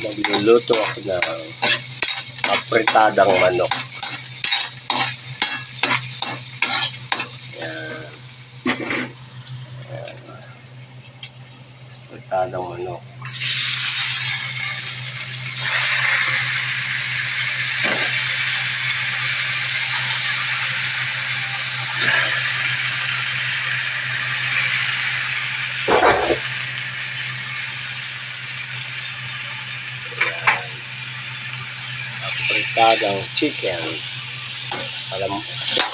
Magluluto ako ng apritadang manok. Yan. Yan. Apritadang manok. Apritadang chicken. Alam,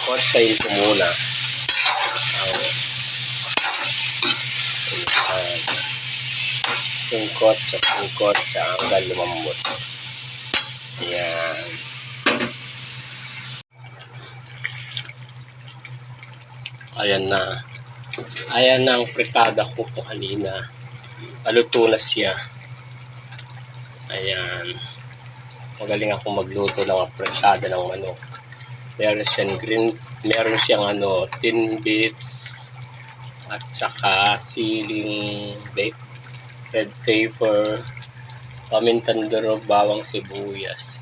kotsahin ko muna ang sungkot hanggang lumambot. Yan. Ayan na ang fritada ko kanina. Paluto na siya. Ayan. Magaling ako magluto ng fritada ng manok. Meron siyang tin bits at saka siling red pepper, pamintan durog, bawang sibuyas.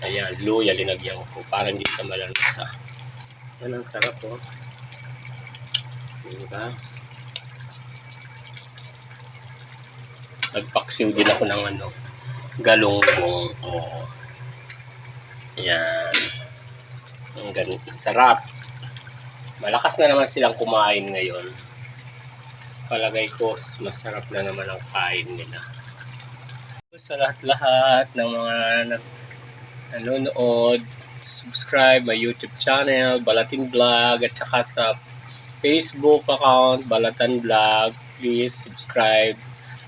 Ayan, luya linagyan ko para hindi siya malansa. Yan ang sarap po. Diba? Nagpaksiw din ako ng galunggong. Yan. Ang sarap. Malakas na naman silang kumain ngayon. Sa palagay ko, masarap na naman ang kain nila. Sa lahat-lahat ng mga nanonood, subscribe my YouTube channel, Balatin Vlog, at saka sa Facebook account, Balatan Vlog. Please subscribe,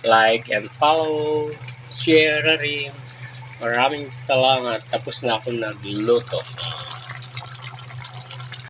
like, and follow. Share na rin. Maraming salamat. Tapos na ako nagluto.